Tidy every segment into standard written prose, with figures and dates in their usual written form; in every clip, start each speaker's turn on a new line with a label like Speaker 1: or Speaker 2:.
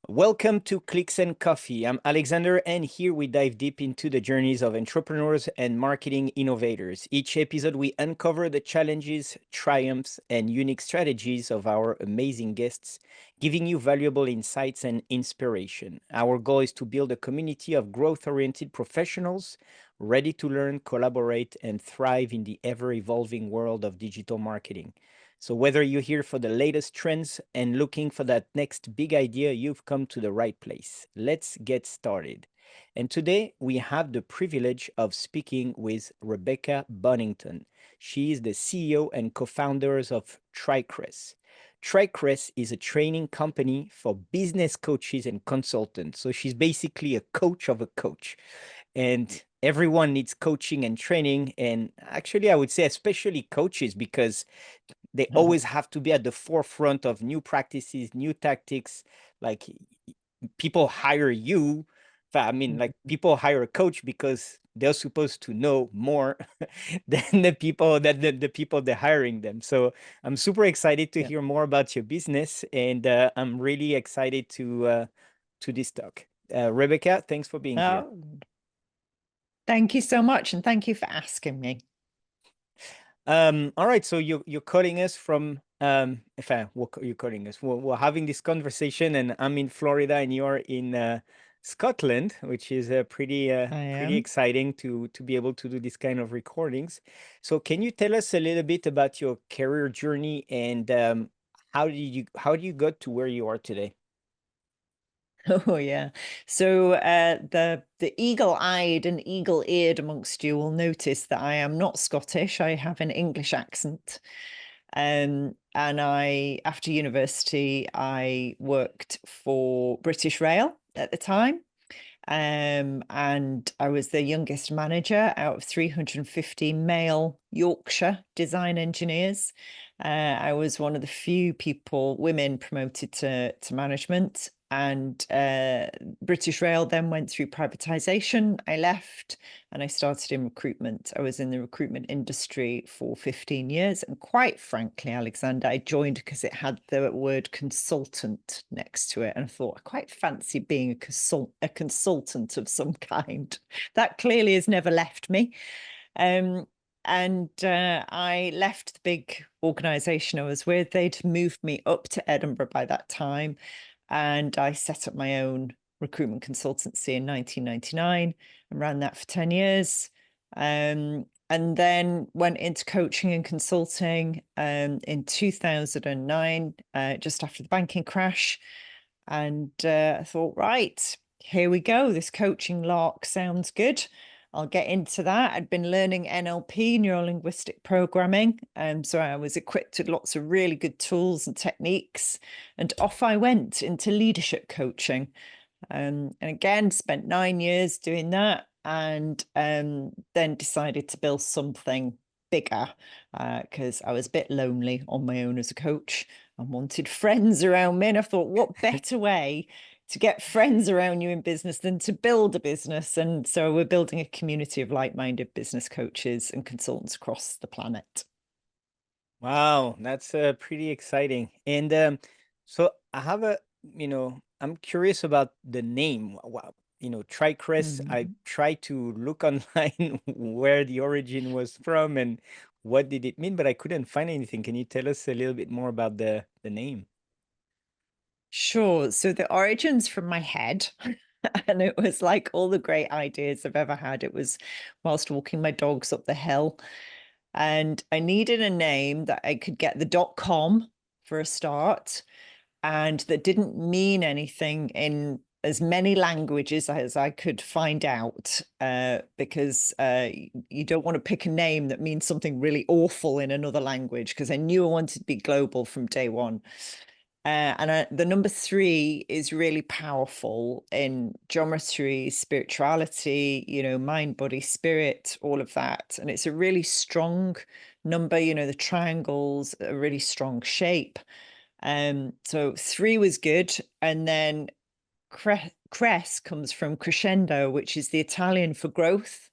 Speaker 1: Welcome to Clicks and Coffee. I'm Alexander, and here we dive deep into the journeys of entrepreneurs and marketing innovators. Each episode, we uncover the challenges, triumphs, and unique strategies of our amazing guests, giving you valuable insights and inspiration. Our goal is to build a community of growth oriented professionals ready to learn, collaborate, and thrive in the ever evolving world of digital marketing. So, whether you're here for the latest trends and looking for that next big idea, you've come to the right place. Let's get started. And today we have the privilege of speaking with Rebecca Bonnington. She is the CEO and co founders of Tricres. Tricres is a training company for business coaches and consultants. So, she's basically a coach of a coach. And everyone needs coaching and training. And actually, I would say, especially coaches, because they always have to be at the forefront of new practices, new tactics. Like people hire you. I mean, like people hire a coach because they're supposed to know more than the people they're hiring them. So I'm super excited to
Speaker 2: Yeah.
Speaker 1: hear more about your business, and I'm really excited to this talk. Rebecca, thanks for being here.
Speaker 2: Oh, thank you so much. And thank you for asking me.
Speaker 1: All right, so you're calling us from if I what you're calling us. We're having this conversation, and I'm in Florida, and you're in Scotland, which is
Speaker 2: I
Speaker 1: pretty
Speaker 2: am.
Speaker 1: exciting to be able to do this kind of recordings. So, can you tell us a little bit about your career journey and how do you got to where you are today?
Speaker 2: Oh yeah. So the eagle-eyed and eagle-eared amongst you will notice that I am not Scottish. I have an English accent. And I, after university, I worked for British Rail at the time. And I was the youngest manager out of 350 male Yorkshire design engineers. I was one of the few women promoted to management. And British Rail then went through privatization. I left and I started in recruitment. I was in the recruitment industry for 15 years. And quite frankly, Alexander, I joined because it had the word consultant next to it. And I thought, I quite fancy being a consultant of some kind. That clearly has never left me. Um, and I left the big organization I was with. They'd moved me up to Edinburgh by that time. And I set up my own recruitment consultancy in 1999 and ran that for 10 years. And then went into coaching and consulting in 2009, just after the banking crash. And I thought, right, here we go. This coaching lark sounds good. I'll get into that. I'd been learning NLP, neuro linguistic programming. So I was equipped with lots of really good tools and techniques. And off I went into leadership coaching. And again, spent 9 years doing that. And then decided to build something bigger because I was a bit lonely on my own as a coach and wanted friends around me. And I thought, what better way to get friends around you in business than to build a business? And so we're building a community of like-minded business coaches and consultants across the planet.
Speaker 1: Wow, that's pretty exciting. And so I have I'm curious about the name. Wow, Tricres. I tried to look online where the origin was from and what did it mean, but I couldn't find anything. Can you tell us a little bit more about the name?
Speaker 2: Sure. So the origins from my head, and it was like all the great ideas I've ever had. It was whilst walking my dogs up the hill. And I needed a name that I could get the .com for a start and that didn't mean anything in as many languages as I could find out, because you don't want to pick a name that means something really awful in another language, because I knew I wanted to be global from day one. The number three is really powerful in geometry, spirituality, mind, body, spirit, all of that. And it's a really strong number, the triangles, a really strong shape. So three was good. And then cres comes from crescendo, which is the Italian for growth.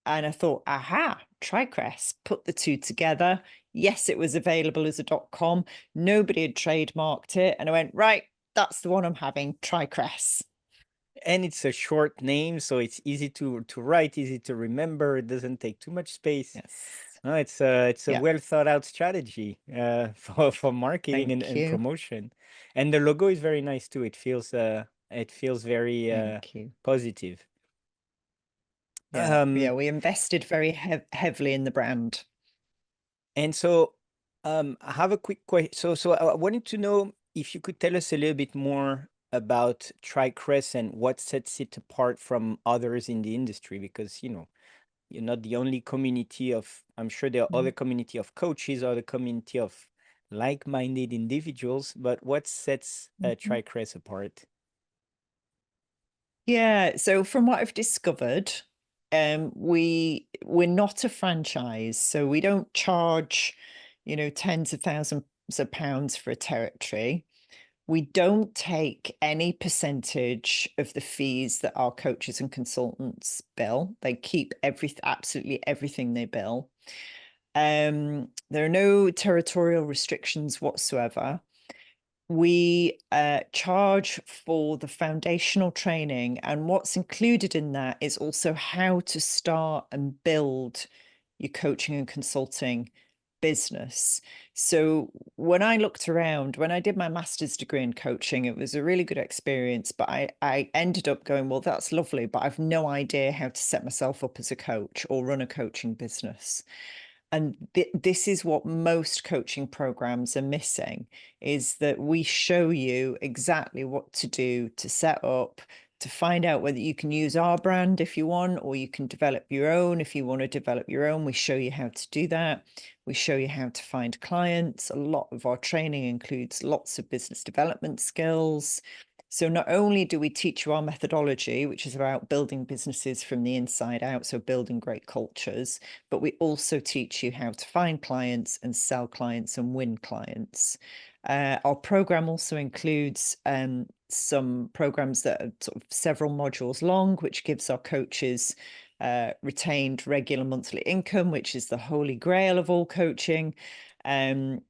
Speaker 2: And I thought, aha, Tricres, put the two together. Yes, it was available as a .com. Nobody had trademarked it. And I went, right, that's the one I'm having, Tricres.
Speaker 1: And it's a short name, so it's easy to write, easy to remember. It doesn't take too much space.
Speaker 2: Yes.
Speaker 1: No, it's a
Speaker 2: Yeah.
Speaker 1: well thought out strategy for marketing
Speaker 2: Thank
Speaker 1: and
Speaker 2: you.
Speaker 1: promotion. And the logo is very nice too. It feels very
Speaker 2: Thank you.
Speaker 1: positive.
Speaker 2: Yeah. Yeah.
Speaker 1: Um,
Speaker 2: We invested very heavily in the brand.
Speaker 1: and so I have a quick question. So I wanted to know if you could tell us a little bit more about Tricres and what sets it apart from others in the industry, because you're not the only community of, I'm sure there are
Speaker 2: Mhm.
Speaker 1: other community of coaches, other community of like-minded individuals, but what sets
Speaker 2: Mhm.
Speaker 1: Tricres apart?
Speaker 2: Yeah. So from what I've discovered, we're not a franchise, so we don't charge, tens of thousands of pounds for a territory. We don't take any percentage of the fees that our coaches and consultants bill. They keep absolutely everything they bill. There are no territorial restrictions whatsoever. We charge for the foundational training, and what's included in that is also how to start and build your coaching and consulting business. So when I looked around, when I did my master's degree in coaching, it was a really good experience, but I ended up going, well, that's lovely, but I've no idea how to set myself up as a coach or run a coaching business. And this is what most coaching programs are missing, is that we show you exactly what to do to set up, to find out whether you can use our brand if you want, or you can develop your own. If you want to develop your own, we show you how to do that. We show you how to find clients. A lot of our training includes lots of business development skills. So not only do we teach you our methodology, which is about building businesses from the inside out, so building great cultures, but we also teach you how to find clients and sell clients and win clients. Our program also includes some programs that are sort of several modules long, which gives our coaches retained regular monthly income, which is the holy grail of all coaching. And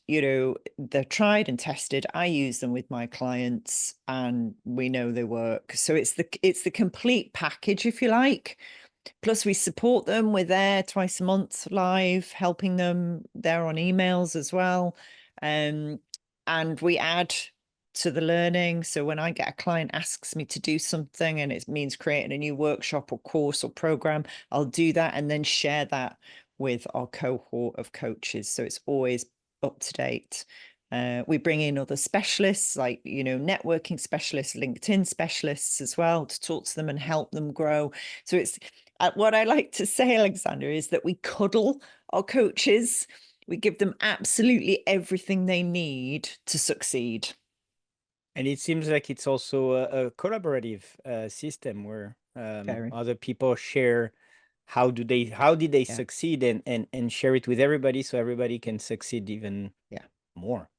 Speaker 2: they're tried and tested. I use them with my clients, and we know they work. So it's the complete package, if you like. Plus, we support them. We're there twice a month live, helping them. They're on emails as well. Um, and we add to the learning. So when I get a client asks me to do something and it means creating a new workshop or course or program, I'll do that and then share that with our cohort of coaches. So it's always up to date. We bring in other specialists like, networking specialists, LinkedIn specialists as well, to talk to them and help them grow. So it's what I like to say, Alexander, is that we cuddle our coaches. We give them absolutely everything they need to succeed.
Speaker 1: And it seems like it's also a collaborative system where
Speaker 2: Very,
Speaker 1: other people share how did they
Speaker 2: yeah,
Speaker 1: succeed, and share it with everybody so everybody can succeed even
Speaker 2: yeah,
Speaker 1: more.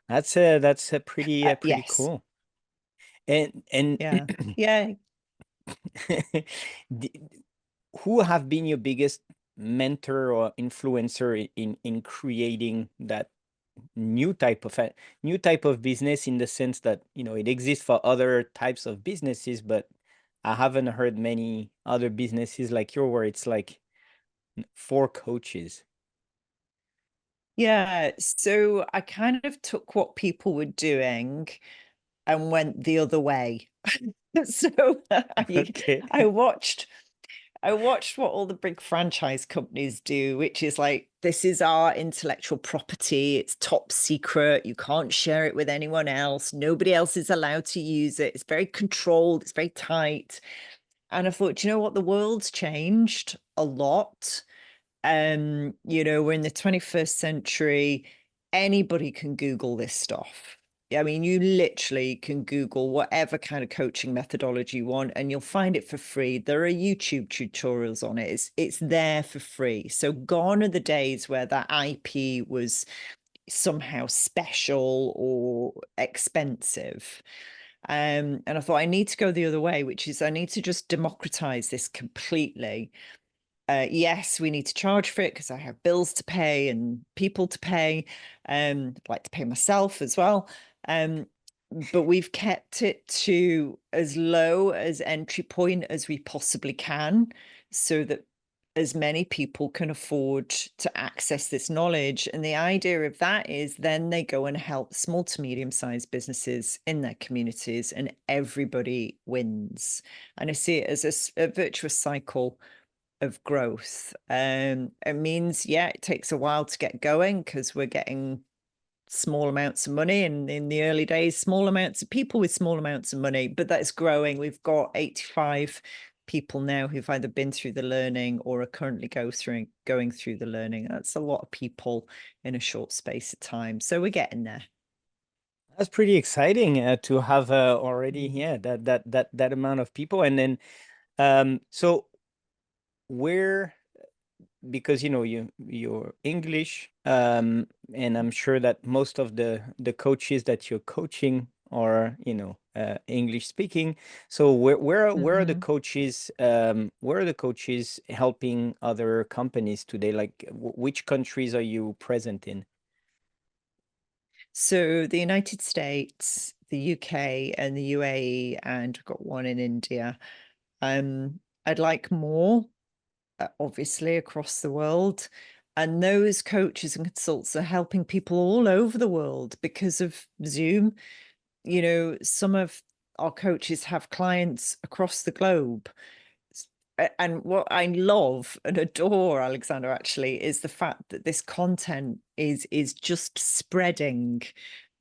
Speaker 1: That's a pretty
Speaker 2: yes,
Speaker 1: cool. And
Speaker 2: yeah, yeah.
Speaker 1: d- who have been your biggest mentor or influencer in creating that new type of business, in the sense that it exists for other types of businesses, but I haven't heard many other businesses like your, where it's like four coaches.
Speaker 2: Yeah, so I kind of took what people were doing and went the other way. So
Speaker 1: Okay.
Speaker 2: I watched I watched what all the big franchise companies do, which is like, this is our intellectual property. It's top secret. You can't share it with anyone else. Nobody else is allowed to use it. It's very controlled. It's very tight. And I thought, you know what? The world's changed a lot. We're in the 21st century. Anybody can Google this stuff. I mean, you literally can Google whatever kind of coaching methodology you want, and you'll find it for free. There are YouTube tutorials on it. It's there for free. So gone are the days where that IP was somehow special or expensive. And I thought I need to go the other way, which is I need to just democratize this completely. Yes, we need to charge for it because I have bills to pay and people to pay. I'd like to pay myself as well. Um, but we've kept it to as low as entry point as we possibly can, so that as many people can afford to access this knowledge. And the idea of that is then they go and help small to medium-sized businesses in their communities, and everybody wins. And I see it as a virtuous cycle of growth. It means, yeah, it takes a while to get going because we're getting small amounts of money, and in the early days, small amounts of people with small amounts of money, but that's growing. We've got 85 people now who've either been through the learning or are currently going through the learning. That's a lot of people in a short space of time. So we're getting there.
Speaker 1: That's pretty exciting to have already, yeah, that amount of people. And then, so where, because you're English, and I'm sure that most of the coaches that you're coaching are English speaking. So where are the coaches, where are the coaches helping other companies today? Like which countries are you present in?
Speaker 2: So the United States, the UK, and the UAE, and we've got one in India. I'd like more, obviously, across the world. And those coaches and consultants are helping people all over the world because of Zoom. Some of our coaches have clients across the globe. And what I love and adore, Alexander, actually, is the fact that this content is just spreading,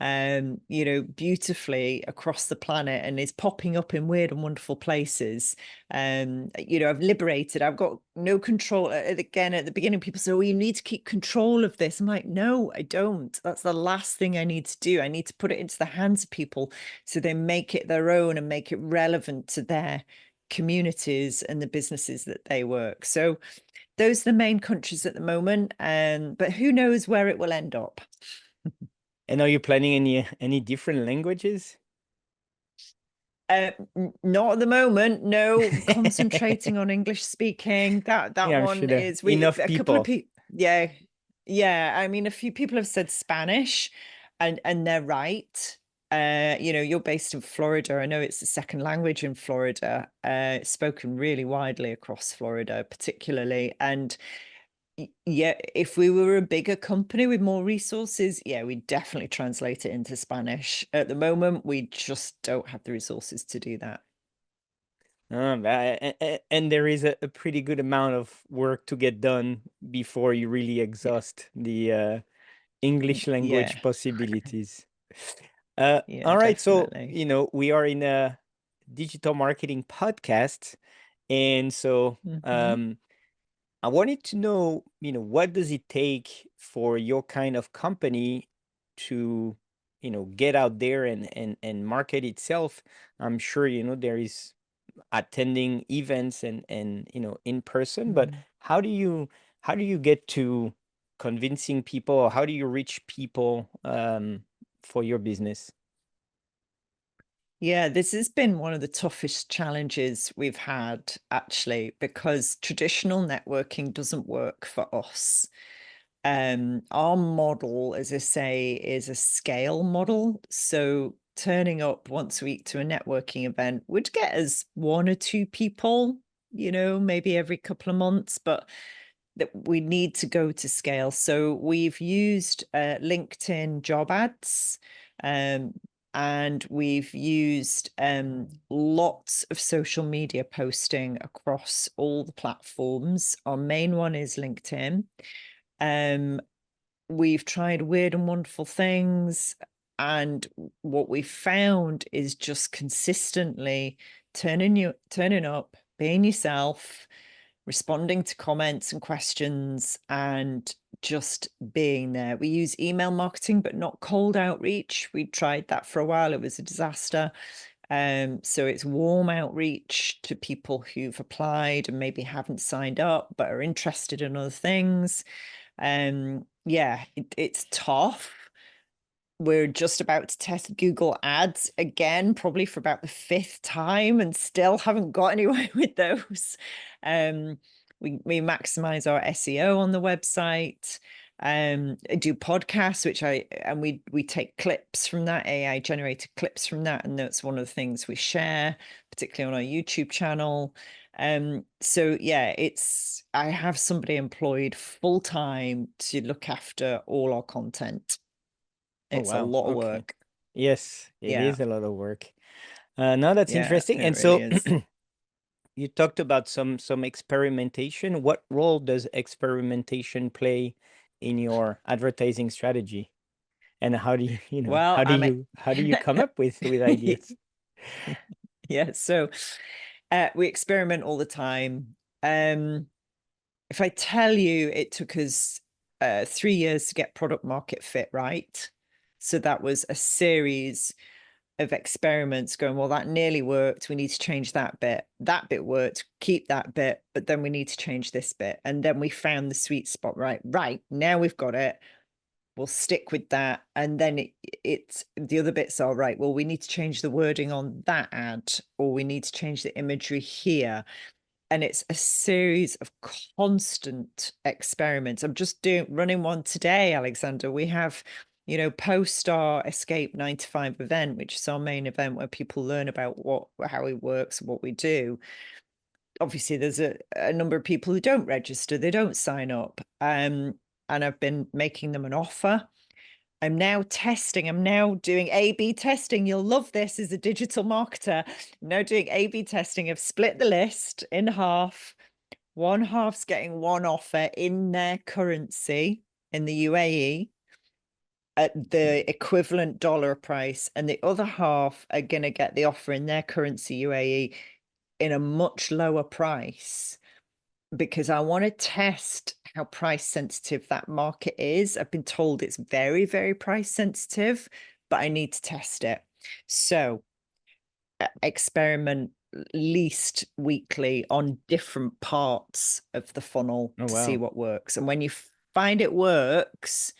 Speaker 2: beautifully across the planet, and is popping up in weird and wonderful places. I've liberated. I've got no control. Again, at the beginning, people say, "Oh, you need to keep control of this." I'm like, "No, I don't. That's the last thing I need to do. I need to put it into the hands of people so they make it their own and make it relevant to their communities and the businesses that they work." So those are the main countries at the moment, but who knows where it will end up.
Speaker 1: And are you planning any different languages?
Speaker 2: Not at the moment, no. Concentrating on English speaking. That
Speaker 1: Yeah, I'm sure
Speaker 2: one
Speaker 1: there
Speaker 2: is, we
Speaker 1: enough
Speaker 2: a couple of
Speaker 1: people.
Speaker 2: people. Yeah, I mean, a few people have said Spanish, and they're right. You're based in Florida. I know it's the second language in Florida. It's spoken really widely across Florida, particularly. And yeah, if we were a bigger company with more resources, yeah, we'd definitely translate it into Spanish. At the moment, we just don't have the resources to do that.
Speaker 1: And there is a pretty good amount of work to get done before you really
Speaker 2: Yeah.
Speaker 1: exhaust the English
Speaker 2: Yeah.
Speaker 1: language possibilities.
Speaker 2: Yeah,
Speaker 1: All right, so
Speaker 2: definitely.
Speaker 1: we are in a digital marketing podcast, and so
Speaker 2: Hmm.
Speaker 1: I wanted to know, what does it take for your kind of company to, get out there and market itself? I'm sure, there is attending events and in person, but
Speaker 2: Hmm.
Speaker 1: how do you get to convincing people, or how do you reach people for your business?
Speaker 2: Yeah, this has been one of the toughest challenges we've had, actually, because traditional networking doesn't work for us. Our model, as I say, is a scale model. So turning up once a week to a networking event would get us one or two people, maybe every couple of months, but that we need to go to scale. So we've used LinkedIn job ads, um, and we've used lots of social media posting across all the platforms. Our main one is LinkedIn. Um, we've tried weird and wonderful things, and what we've found is just consistently turning up, being yourself, responding to comments and questions, and just being there. We use email marketing, but not cold outreach. We tried that for a while. It was a disaster. So it's warm outreach to people who've applied and maybe haven't signed up but are interested in other things. Yeah, it's tough. We're just about to test Google Ads again, probably for about the fifth time, and still haven't got anywhere with those. We maximize our SEO on the website. I do podcasts, we take clips from that, AI generated clips from that, and that's one of the things we share, particularly on our YouTube channel. So yeah, I have somebody employed full time to look after all our content.
Speaker 1: Oh,
Speaker 2: It's a
Speaker 1: wow.
Speaker 2: lot of
Speaker 1: Okay.
Speaker 2: work.
Speaker 1: Yes, it
Speaker 2: Yeah,
Speaker 1: is a lot of work. No, that's
Speaker 2: yeah,
Speaker 1: interesting.
Speaker 2: it
Speaker 1: And
Speaker 2: really
Speaker 1: so
Speaker 2: is.
Speaker 1: you talked about some experimentation. What role does experimentation play in your advertising strategy? And how do you,
Speaker 2: Well,
Speaker 1: how do you come up with ideas?
Speaker 2: yeah, so we experiment all the time. If I tell you it took us 3 years to get product market fit right. So that was a series of experiments going, well, that nearly worked. We need to change that bit. That bit worked, keep that bit, but then we need to change this bit. And then we found the sweet spot, right? Right, now we've got it. We'll stick with that. And then it's the other bits are right. Well, we need to change the wording on that ad, or we need to change the imagery here. And it's a series of constant experiments. I'm just running one today, Alexander. We have, post our Escape 9 to 5 event, which is our main event where people learn about how it works and what we do. Obviously, there's a number of people who don't register, they don't sign up. And I've been making them an offer. I'm now doing A/B testing. You'll love this as a digital marketer. I'm now doing A/B testing. I've split the list in half. One half's getting one offer in their currency in the UAE at the equivalent dollar price, and the other half are going to get the offer in their currency, UAE, in a much lower price, because I want to test how price sensitive that market is. I've been told it's very, very price sensitive, but I need to test it. So experiment least weekly on different parts of the funnel
Speaker 1: Oh,
Speaker 2: to see
Speaker 1: wow.
Speaker 2: what works. And when you find it works,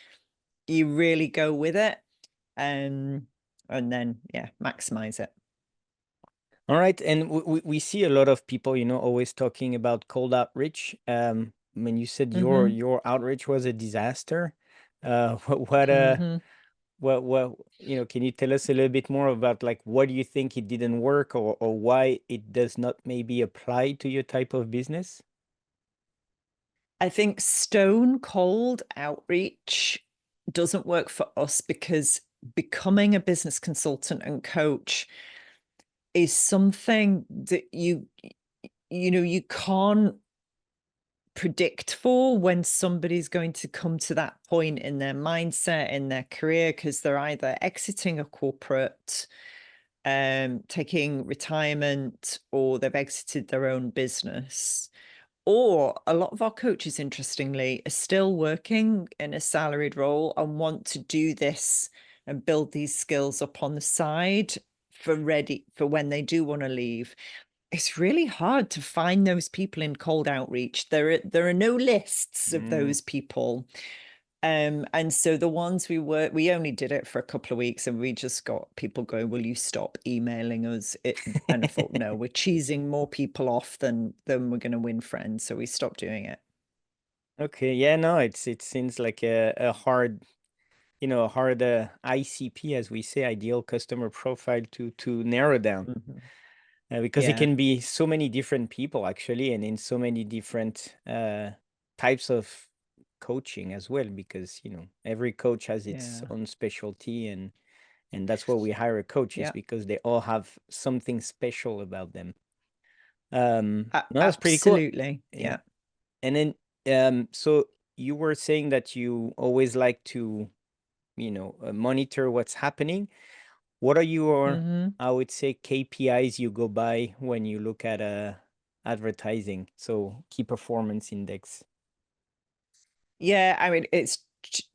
Speaker 2: you really go with it. And then, yeah, maximize it.
Speaker 1: All right. And we see a lot of people, always talking about cold outreach. When you said
Speaker 2: Mm-hmm.
Speaker 1: your outreach was a disaster, what
Speaker 2: Mm-hmm.
Speaker 1: can you tell us a little bit more about, like, what do you think it didn't work, or why it does not maybe apply to your type of business?
Speaker 2: I think stone cold outreach doesn't work for us because becoming a business consultant and coach is something that you can't predict for when somebody's going to come to that point in their mindset, in their career, because they're either exiting a corporate, taking retirement, or they've exited their own business. Or a lot of our coaches, interestingly, are still working in a salaried role and want to do this and build these skills up on the side for when they do want to leave. It's really hard to find those people in cold outreach. There are no lists of
Speaker 1: Mm.
Speaker 2: those people. And so the ones we only did it for a couple of weeks, and we just got people going, will you stop emailing us? And I thought, no, we're cheesing more people off than we're going to win friends. So we stopped doing it.
Speaker 1: Okay. Yeah, no, it seems like a hard, ICP, as we say, ideal customer profile to narrow down.
Speaker 2: Mhm.
Speaker 1: Because it
Speaker 2: Yeah,
Speaker 1: can be so many different people, actually, and in so many different types of coaching as well, because every coach has its
Speaker 2: yeah,
Speaker 1: own specialty, and that's why we hire a coach, is
Speaker 2: yeah.
Speaker 1: because they all have something special about them. No, that's pretty cool.
Speaker 2: Absolutely.
Speaker 1: Yeah.
Speaker 2: Yeah.
Speaker 1: And then so you were saying that you always like to monitor what's happening. What are your,
Speaker 2: Hmm.
Speaker 1: I would say, KPIs you go by when you look at advertising? So key performance index.
Speaker 2: Yeah, I mean, it's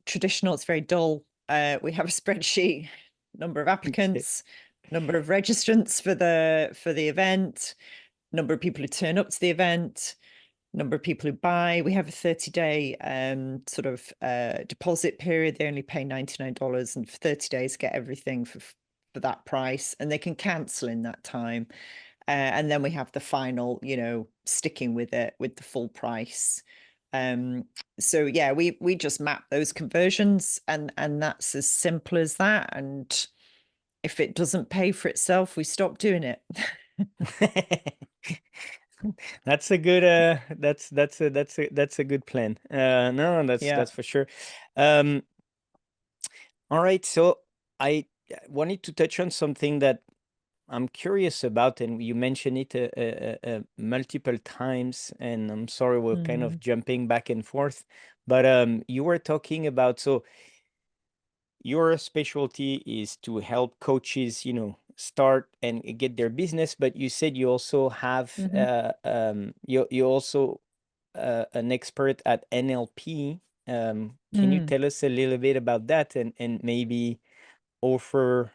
Speaker 2: traditional, it's very dull. We have a spreadsheet, number of
Speaker 1: Okay.
Speaker 2: applicants, number of registrants for the event, number of people who turn up to the event, number of people who buy. We have a 30-day sort of deposit period. They only pay $99, and for 30 days get everything for that price, and they can cancel in that time. And then we have the final, sticking with it with the full price. So yeah, we just map those conversions, and that's as simple as that. And if it doesn't pay for itself, we stop doing it.
Speaker 1: That's a good that's a good plan. No,
Speaker 2: Yeah.
Speaker 1: that's for sure. Um, all right, so I wanted to touch on something that I'm curious about, and you mentioned it multiple times, and I'm sorry we're kind of
Speaker 2: Mm.
Speaker 1: jumping back and forth, but you were talking about, so your specialty is to help coaches, start and get their business, but you said you also have
Speaker 2: Hmm.
Speaker 1: you also an expert at NLP. Can you
Speaker 2: Mm.
Speaker 1: tell us a little bit about that, and maybe offer,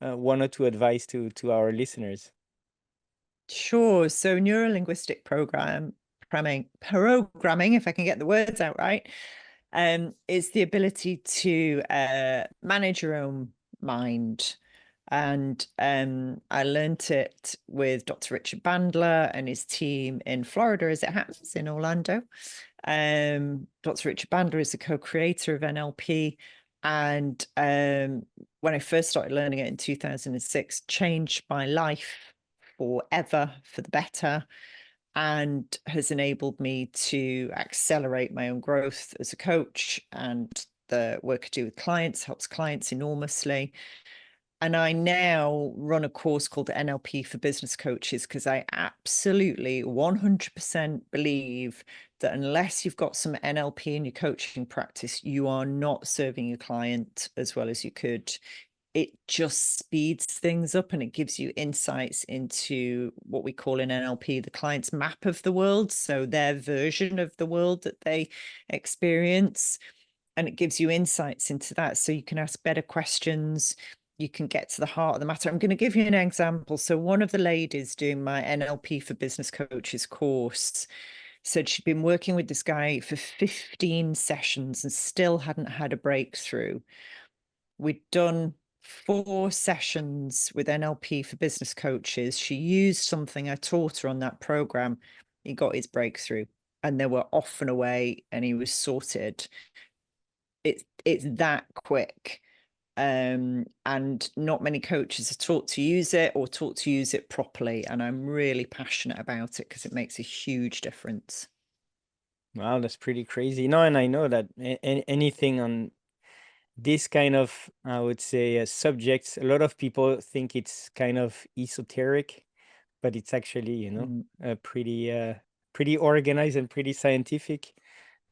Speaker 1: one or two advice to our listeners?
Speaker 2: Sure. So neuro-linguistic programming, if I can get the words out right, is the ability to manage your own mind. And I learnt it with Dr. Richard Bandler and his team in Florida, as it happens, in Orlando. Dr. Richard Bandler is the co-creator of NLP. And when I first started learning it in 2006, changed my life forever for the better, and has enabled me to accelerate my own growth as a coach. And the work I do with clients helps clients enormously. And I now run a course called NLP for business coaches, because I absolutely 100% believe that unless you've got some NLP in your coaching practice, you are not serving your client as well as you could. It just speeds things up, and it gives you insights into what we call in NLP the client's map of the world. So their version of the world that they experience. And it gives you insights into that, so you can ask better questions. You can get to the heart of the matter. I'm going to give you an example. So one of the ladies doing my NLP for business coaches course said she'd been working with this guy for 15 sessions and still hadn't had a breakthrough. We'd done 4 sessions with NLP for business coaches. She used something I taught her on that program. He got his breakthrough, and they were off and away, and he was sorted. It's that quick. And not many coaches are taught to use it, or taught to use it properly. And I'm really passionate about it because it makes a huge difference.
Speaker 1: Wow, that's pretty crazy. No, and I know that anything on this kind of, I would say, subjects, a lot of people think it's kind of esoteric, but it's actually,
Speaker 2: Mm.
Speaker 1: pretty organized and pretty scientific.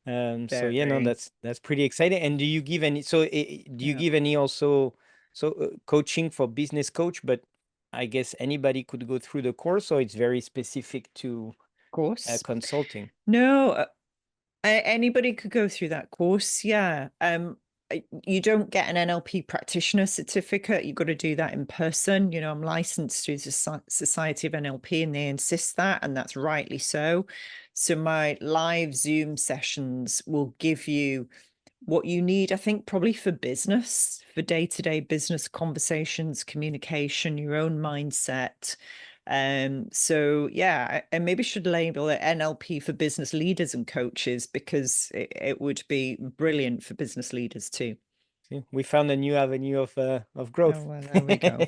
Speaker 1: So yeah, no,
Speaker 2: Very.
Speaker 1: that's pretty exciting. And do you give any, do you
Speaker 2: Yeah.
Speaker 1: give any also, coaching for business coach, but I guess anybody could go through the course, or it's very specific to
Speaker 2: Of course.
Speaker 1: consulting?
Speaker 2: No, anybody could go through that course. Yeah. You don't get an NLP practitioner certificate. You've got to do that in person. I'm licensed through the Society of NLP, and they insist that, and that's rightly so. So my live Zoom sessions will give you what you need, I think, probably for business, for day-to-day business conversations, communication, your own mindset. So yeah, I maybe should label it NLP for business leaders and coaches, because it would be brilliant for business leaders too.
Speaker 1: See, we found a new avenue of
Speaker 2: Oh,
Speaker 1: growth.
Speaker 2: well, there we go.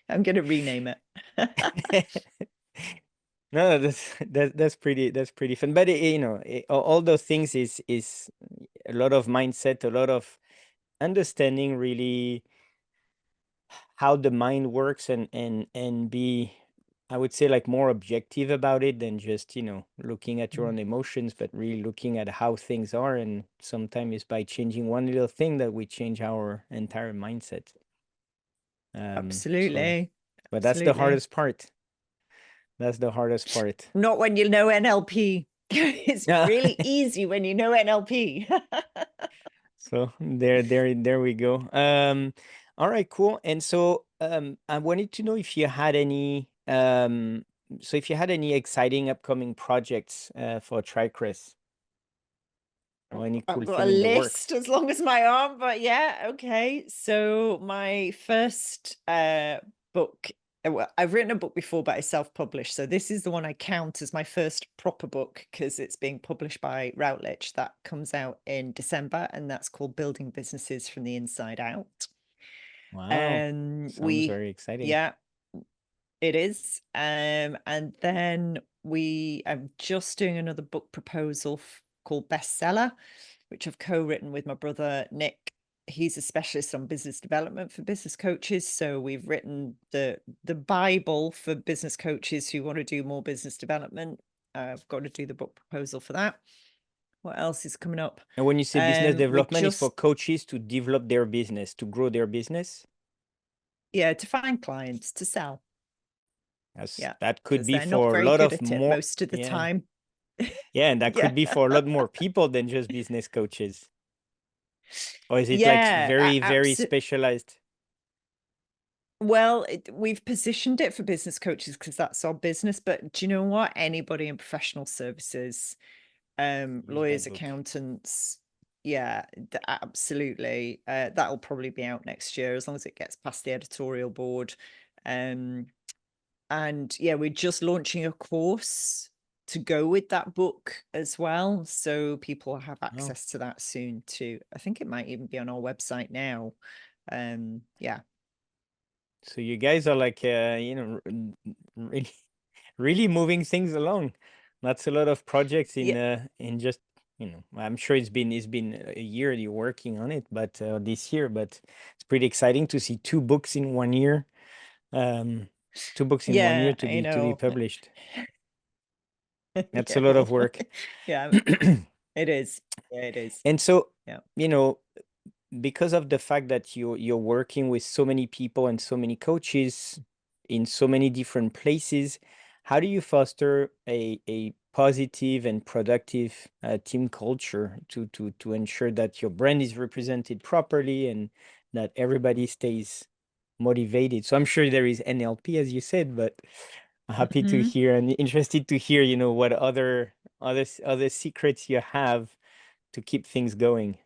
Speaker 2: I'm going to rename it.
Speaker 1: No, that's pretty fun. But all those things is a lot of mindset, a lot of understanding, really, how the mind works, and be, I would say, like, more objective about it than just, looking at your own emotions, but really looking at how things are. And sometimes it's by changing one little thing that we change our entire mindset. So,
Speaker 2: Absolutely.
Speaker 1: but that's the
Speaker 2: Absolutely.
Speaker 1: hardest part. That's the hardest part.
Speaker 2: Not when you know NLP. It's
Speaker 1: Yeah.
Speaker 2: really easy when you know NLP.
Speaker 1: So there we go. All right, cool. And so, I wanted to know if you had any, if you had any exciting upcoming projects for Tricres, or any
Speaker 2: I've
Speaker 1: cool
Speaker 2: got a
Speaker 1: thing in the
Speaker 2: list
Speaker 1: works.
Speaker 2: as long as my arm, but yeah, okay. So my first book Well, I've written a book before, but I self-published. So this is the one I count as my first proper book because it's being published by Routledge. That comes out in December, and that's called Building Businesses from the Inside Out.
Speaker 1: Wow.
Speaker 2: And
Speaker 1: Sounds very exciting.
Speaker 2: yeah, it is. And then I'm just doing another book proposal called Bestseller, which I've co-written with my brother Nick. He's a specialist on business development for business coaches. So we've written the Bible for business coaches who want to do more business development. I've got to do the book proposal for that. What else is coming up?
Speaker 1: And when you say business
Speaker 2: We're
Speaker 1: development, is for
Speaker 2: just,
Speaker 1: coaches to develop their business, to grow their business?
Speaker 2: yeah, to find clients to sell.
Speaker 1: As
Speaker 2: Yeah,
Speaker 1: that could
Speaker 2: because
Speaker 1: be
Speaker 2: they're not
Speaker 1: for a
Speaker 2: very
Speaker 1: lot
Speaker 2: good
Speaker 1: of
Speaker 2: at it
Speaker 1: more.
Speaker 2: most of the
Speaker 1: Yeah.
Speaker 2: time.
Speaker 1: Yeah, and that could
Speaker 2: Yeah.
Speaker 1: be for a lot more people than just business coaches. Or is it like
Speaker 2: Yeah,
Speaker 1: very, very
Speaker 2: absolutely.
Speaker 1: specialized?
Speaker 2: Well, we've positioned it for business coaches because that's our business. But do you know what? Anybody in professional services,
Speaker 1: Use that
Speaker 2: lawyers,
Speaker 1: book.
Speaker 2: accountants, yeah, absolutely. That'll probably be out next year as long as it gets past the editorial board. Um, and yeah, we're just launching a course to go with that book as well. So people have
Speaker 1: Oh,
Speaker 2: access to that soon too. I think it might even be on our website now. Yeah.
Speaker 1: so you guys are like, really, really moving things along. That's a lot of projects
Speaker 2: Yeah.
Speaker 1: in just, I'm sure it's been a year you're working on it, but this year, but it's pretty exciting to see two books in 1 year. Um, two books in 1 year
Speaker 2: Yeah,
Speaker 1: to
Speaker 2: I
Speaker 1: be
Speaker 2: know.
Speaker 1: published. That's a
Speaker 2: Yeah,
Speaker 1: lot of
Speaker 2: well,
Speaker 1: work.
Speaker 2: yeah, it is. Yeah, it is.
Speaker 1: And so,
Speaker 2: Yeah.
Speaker 1: you know, because of the fact that you're working with so many people and so many coaches in so many different places, how do you foster a positive and productive team culture to ensure that your brand is represented properly and that everybody stays motivated? So I'm sure there is NLP, as you said, but I'm happy to
Speaker 2: Mhm.
Speaker 1: hear and interested to hear, what other secrets you have to keep things going.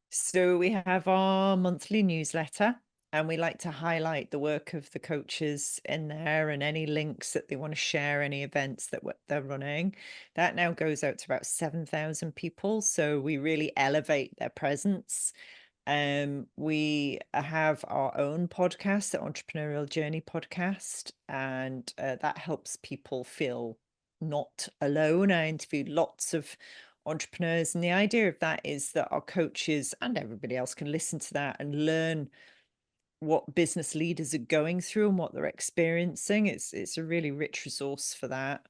Speaker 2: So we have our monthly newsletter, and we like to highlight the work of the coaches in there and any links that they want to share, any events that they're running. That now goes out to about 7,000 people. So we really elevate their presence. We have our own podcast, the Entrepreneurial Journey podcast, and that helps people feel not alone. I interviewed lots of entrepreneurs, and the idea of that is that our coaches and everybody else can listen to that and learn what business leaders are going through and what they're experiencing. It's a really rich resource for that.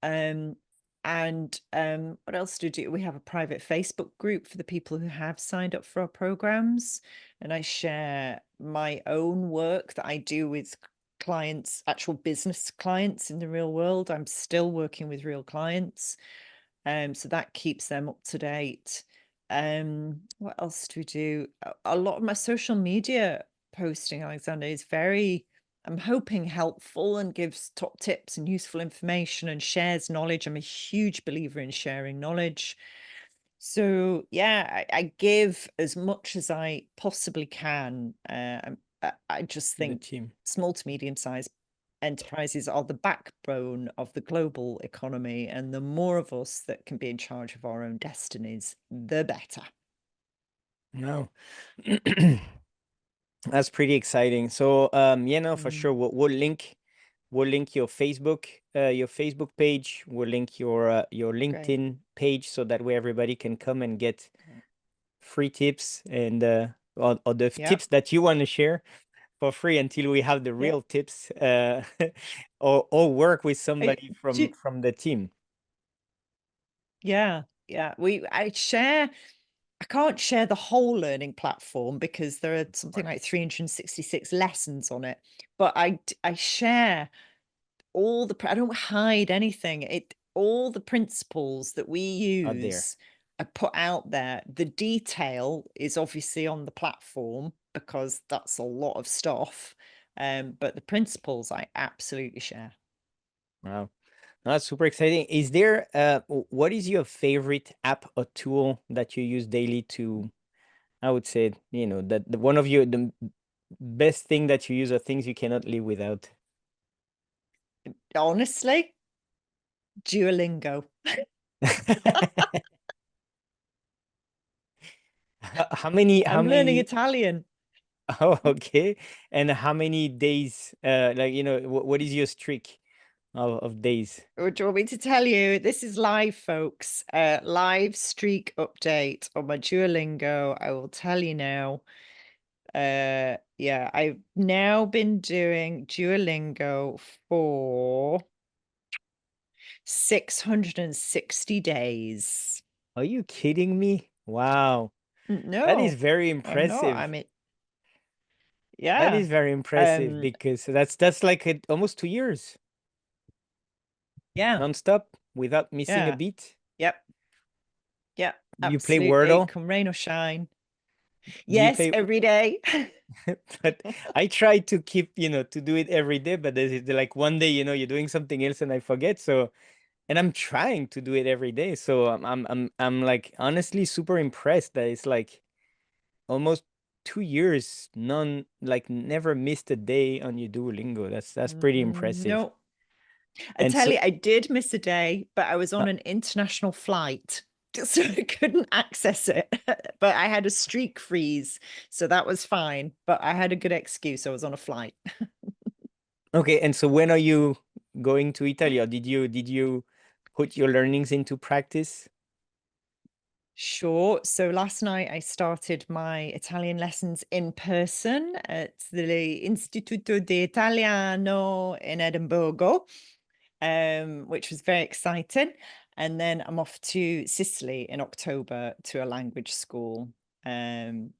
Speaker 2: Um, what else do we do? We have a private Facebook group for the people who have signed up for our programs. And I share my own work that I do with clients, actual business clients in the real world. I'm still working with real clients. So that keeps them up to date. What else do we do? A lot of my social media posting, Alexander, is very, I'm hoping, helpful and gives top tips and useful information and shares knowledge. I'm a huge believer in sharing knowledge. So yeah, I give as much as I possibly can. I just
Speaker 1: The
Speaker 2: think
Speaker 1: team.
Speaker 2: small to medium sized enterprises are the backbone of the global economy, and the more of us that can be in charge of our own destinies, the better.
Speaker 1: No. That's pretty exciting. So no, for sure.
Speaker 2: Mm,
Speaker 1: We'll link your Facebook page. We'll link your
Speaker 2: great.
Speaker 1: LinkedIn page so that way everybody can come and get free tips and or the
Speaker 2: Yep.
Speaker 1: tips that you want to share for free until we have the
Speaker 2: Yep.
Speaker 1: real tips or work with
Speaker 2: I,
Speaker 1: somebody
Speaker 2: do,
Speaker 1: from the team.
Speaker 2: yeah. Yeah. I can't share the whole learning platform because there are
Speaker 1: Of
Speaker 2: something like
Speaker 1: course.
Speaker 2: 366 lessons on it. But I share I don't hide anything. All the principles that we
Speaker 1: Out there.
Speaker 2: use are put out there. The detail is obviously on the platform because that's a lot of stuff. But the principles I absolutely share.
Speaker 1: Wow. That's super exciting. Is there what is your favorite app or tool that you use daily to, I would say, that the one of your best thing that you use or things you cannot live without?
Speaker 2: Honestly, Duolingo.
Speaker 1: How
Speaker 2: I'm learning
Speaker 1: many
Speaker 2: Italian.
Speaker 1: oh, okay. And how many days, like, what is your streak of days?
Speaker 2: Or do you want me to tell you? This is live, folks. Live streak update on my Duolingo. I will tell you now. Yeah, I've now been doing Duolingo for 660 days.
Speaker 1: Are you kidding me? Wow. That is
Speaker 2: No,
Speaker 1: very
Speaker 2: I'm not.
Speaker 1: impressive. That
Speaker 2: Yeah.
Speaker 1: is very impressive
Speaker 2: Um,
Speaker 1: because that's like almost 2 years
Speaker 2: yeah,
Speaker 1: nonstop without missing a
Speaker 2: yeah.
Speaker 1: beat.
Speaker 2: Yep. Yep.
Speaker 1: You play
Speaker 2: Absolutely.
Speaker 1: Wordle?
Speaker 2: Come rain or shine.
Speaker 1: Do you
Speaker 2: Yes,
Speaker 1: play?
Speaker 2: every day.
Speaker 1: But I try to keep, to do it every day, but there's like one day, you're doing something else and I forget. So, and I'm trying to do it every day. So I'm like honestly super impressed that it's like almost 2 years, like never missed a day on your Duolingo. That's pretty impressive.
Speaker 2: No, I
Speaker 1: And
Speaker 2: tell
Speaker 1: so,
Speaker 2: you, I did miss a day, but I was
Speaker 1: uh,
Speaker 2: on an international flight, so I couldn't access it. But I had a streak freeze, so that was fine. But I had a good excuse. I was on a flight.
Speaker 1: okay, and so when are you going to Italy, or did you put your learnings into practice?
Speaker 2: Sure. So last night I started my Italian lessons in person at the Istituto di Italiano in Edinburgh, which was very exciting. And then I'm off to Sicily in October to a language school. Yeah,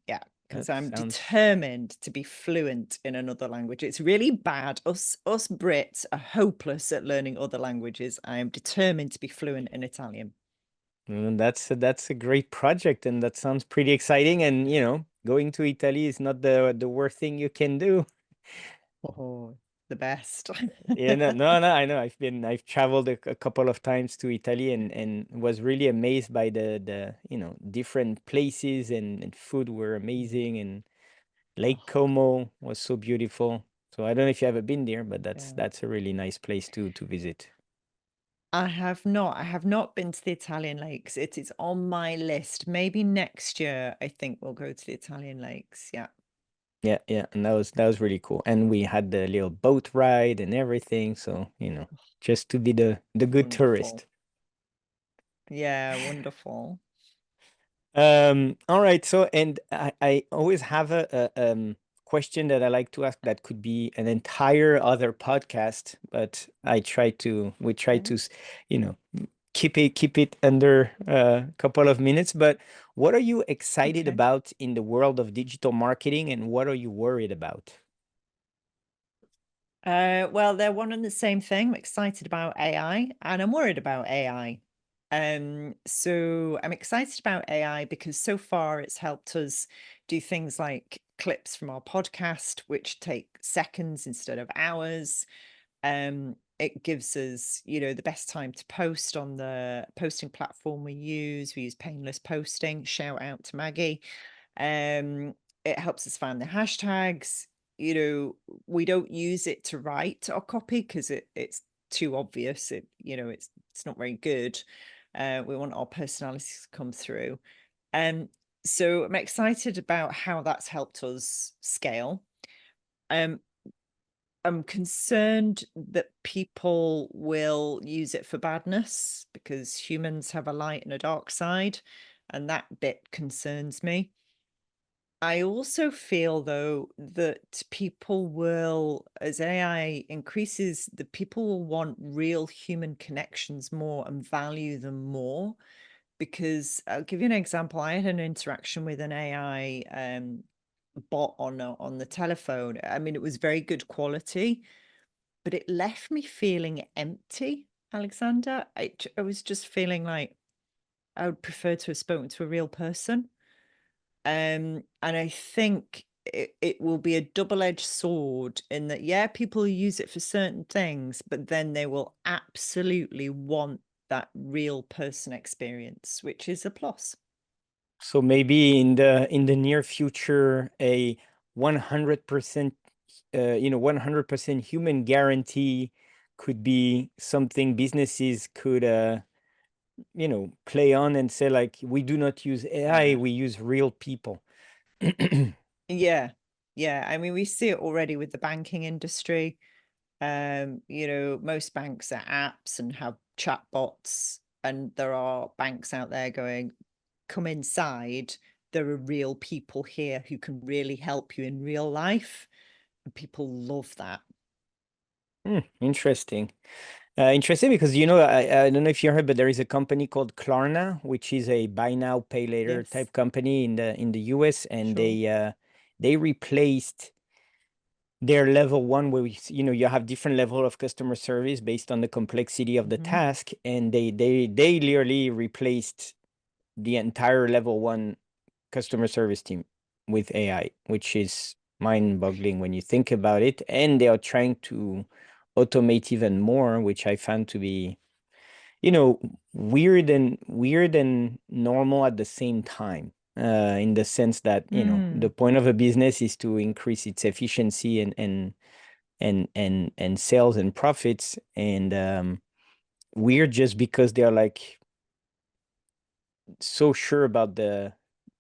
Speaker 2: because
Speaker 1: That
Speaker 2: I'm
Speaker 1: sounds
Speaker 2: determined to be fluent in another language. It's really bad. Us Brits are hopeless at learning other languages. I am determined to be fluent in Italian.
Speaker 1: that's a great project, and that sounds pretty exciting. And going to Italy is not the worst thing you can do.
Speaker 2: Oh, the best.
Speaker 1: Yeah, no, no, no, I know. I've traveled a couple of times to Italy and was really amazed by the different places, and food were amazing, and Lake
Speaker 2: Oh,
Speaker 1: Como was so beautiful. So I don't know if you ever been there, but that's
Speaker 2: yeah.
Speaker 1: that's a really nice place to visit.
Speaker 2: I have not. I have not been to the Italian lakes. It is on my list. Maybe next year, I think we'll go to the Italian lakes. Yeah.
Speaker 1: Yeah, yeah, and that was really cool. And we had the little boat ride and everything, so just to be the good
Speaker 2: Wonderful.
Speaker 1: tourist.
Speaker 2: Yeah, wonderful.
Speaker 1: All right. So, and I always have a question that I like to ask that could be an entire other podcast, but we try
Speaker 2: Okay.
Speaker 1: to, keep it under a couple of minutes. But what are you excited
Speaker 2: Okay.
Speaker 1: about in the world of digital marketing, and what are you worried about?
Speaker 2: Well, they're one and the same thing. I'm excited about AI and I'm worried about AI. So I'm excited about AI because so far it's helped us do things like clips from our podcast, which take seconds instead of hours. It gives us, the best time to post on the posting platform we use. We use painless posting. Shout out to Maggie. It helps us find the hashtags. We don't use it to write our copy because it's too obvious. It's not very good. We want our personalities to come through. Um, so I'm excited about how that's helped us scale. Um, I'm concerned that people will use it for badness because humans have a light and a dark side, and that bit concerns me. I also feel though that people will, as AI increases, the people will want real human connections more and value them more. Because I'll give you an example. I had an interaction with an AI bot on the telephone. I mean, it was very good quality, but it left me feeling empty, Alexander. I was just feeling like I would prefer to have spoken to a real person. And I think it will be a double-edged sword in that, yeah, people use it for certain things, but then they will absolutely want that real person experience, which is a plus.
Speaker 1: So maybe in the near future, a 100%, 100% human guarantee could be something businesses could, play on and say like, we do not use AI,
Speaker 2: Yeah.
Speaker 1: we use real people.
Speaker 2: Yeah. Yeah. I mean, we see it already with the banking industry. Most banks are apps and have chatbots, and there are banks out there going, come inside. There are real people here who can really help you in real life. And people love that.
Speaker 1: Interesting. Interesting because I don't know if you heard, but there is a company called Klarna, which is a buy now pay later
Speaker 2: Yes,
Speaker 1: type company in the US, and
Speaker 2: sure.
Speaker 1: they replaced their level one, where you have different level of customer service based on the complexity of the
Speaker 2: Hmm.
Speaker 1: task, and they literally replaced the entire level one customer service team with AI, which is mind-boggling when you think about it. And they are trying to automate even more, which I found to be, weird and normal at the same time. In the sense that, the
Speaker 2: Mm.
Speaker 1: point of a business is to increase its efficiency and sales and profits. And weird just because they're like so sure about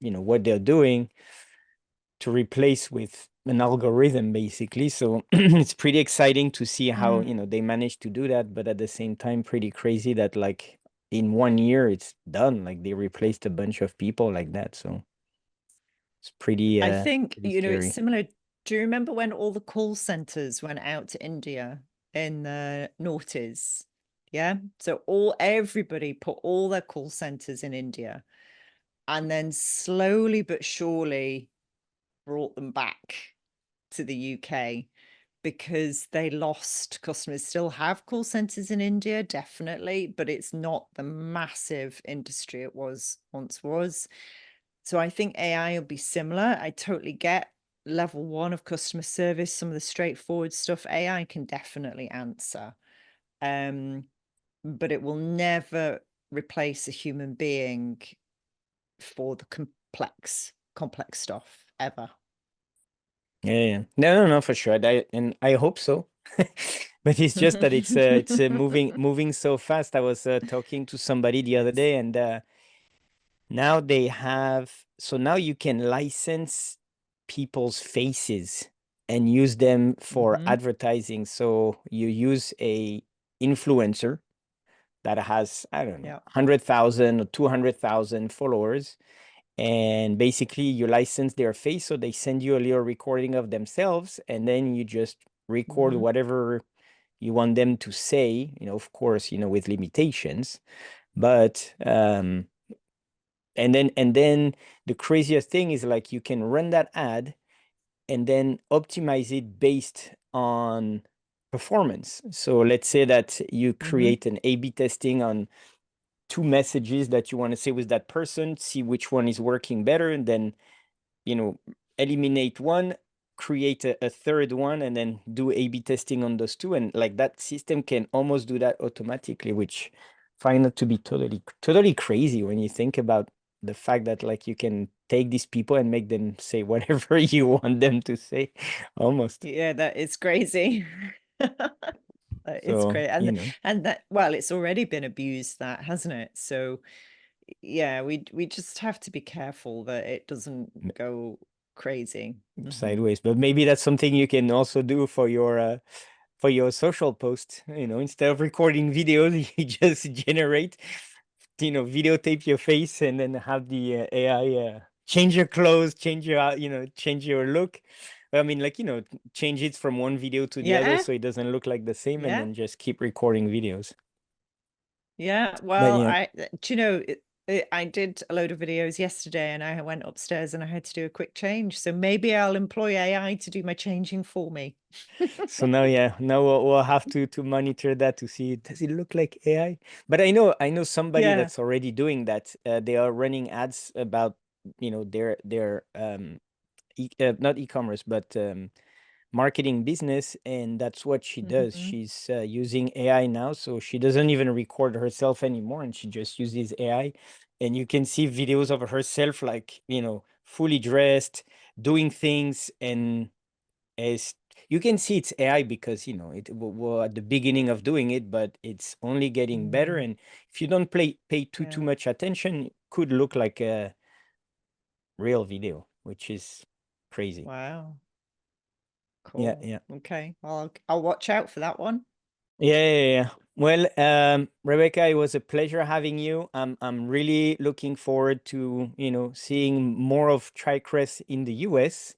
Speaker 1: what they're doing to replace with an algorithm basically. So it's pretty exciting to see how,
Speaker 2: Mm.
Speaker 1: they managed to do that, but at the same time pretty crazy that like in 1 year it's done. Like they replaced a bunch of people like that. So it's pretty
Speaker 2: I think,
Speaker 1: pretty
Speaker 2: it's
Speaker 1: scary.
Speaker 2: similar. Do you remember when all the call centers went out to India in the noughties? Yeah. So everybody put all their call centers in India, and then slowly but surely brought them back to the UK because they lost customers. Still have call centers in India, definitely, but it's not the massive industry it once was. So I think AI will be similar. I totally get level one of customer service, some of the straightforward stuff AI can definitely answer. Um, but it will never replace a human being for the complex stuff ever.
Speaker 1: Yeah. No, for sure. And I hope so. But it's just that it's moving so fast. I was talking to somebody the other
Speaker 2: Yes.
Speaker 1: day, and now now you can license people's faces and use them for
Speaker 2: Hmm.
Speaker 1: advertising. So you use a influencer that has, I don't know,
Speaker 2: Yeah.
Speaker 1: 100,000 or 200,000 followers, and basically you license their face, so they send you a little recording of themselves, and then you just record
Speaker 2: Hmm.
Speaker 1: whatever you want them to say, of course, with limitations. But and then the craziest thing is like you can run that ad and then optimize it based on performance. So let's say that you
Speaker 2: Hmm.
Speaker 1: create an A/B testing on two messages that you want to say with that person, see which one is working better, and then eliminate one, create a third one, and then do A/B testing on those two. And like that system can almost do that automatically, which find it to be totally crazy when you think about the fact that like you can take these people and make them say whatever you want them to say, almost.
Speaker 2: Yeah, that is crazy. That is
Speaker 1: So,
Speaker 2: great. And that, well, it's already been abused, that, hasn't it? So yeah, we just have to be careful that it doesn't go crazy. Hmm.
Speaker 1: sideways. But maybe that's something you can also do for your social post. Instead of recording videos, you just generate, videotape your face and then have the AI change your clothes, change your look. I mean, like, change it from one video to the other
Speaker 2: Yeah,
Speaker 1: so it doesn't look like the same, and
Speaker 2: yeah,
Speaker 1: then just keep recording videos.
Speaker 2: yeah.
Speaker 1: But
Speaker 2: Well,
Speaker 1: yeah,
Speaker 2: do you know, I did a load of videos yesterday and I went upstairs and I had to do a quick change. So maybe I'll employ AI to do my changing for me.
Speaker 1: so now, yeah, now we'll have to monitor that to see, does it look like AI? But I know somebody
Speaker 2: Yeah.
Speaker 1: that's already doing that. They are running ads about, their not e-commerce, but marketing business, and that's what she does.
Speaker 2: Hmm.
Speaker 1: She's using AI now, so she doesn't even record herself anymore, and she just uses AI. And you can see videos of herself like, fully dressed, doing things, and as you can see, it's AI because we're at the beginning of doing it, but it's only getting better. And if you don't pay too much attention, it could look like a real video, which is crazy.
Speaker 2: Wow.
Speaker 1: Yeah,
Speaker 2: Cool.
Speaker 1: yeah.
Speaker 2: Okay. Well, I'll watch out for that one.
Speaker 1: Yeah. Well, Rebecca, it was a pleasure having you. I'm really looking forward to, seeing more of Tricres in the US,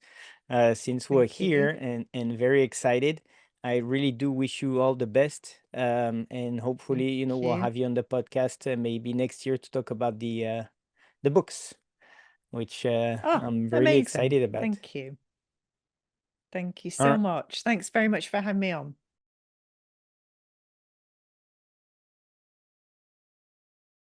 Speaker 1: since we're
Speaker 2: Thank you.
Speaker 1: here, and very excited. I really do wish you all the best. And hopefully,
Speaker 2: Thank
Speaker 1: we'll
Speaker 2: you.
Speaker 1: have you on the podcast maybe next year to talk about the books, which
Speaker 2: Oh,
Speaker 1: I'm very
Speaker 2: amazing.
Speaker 1: excited about.
Speaker 2: Thank you. Thank you
Speaker 1: All
Speaker 2: so
Speaker 1: right.
Speaker 2: much. Thanks very much for having me on.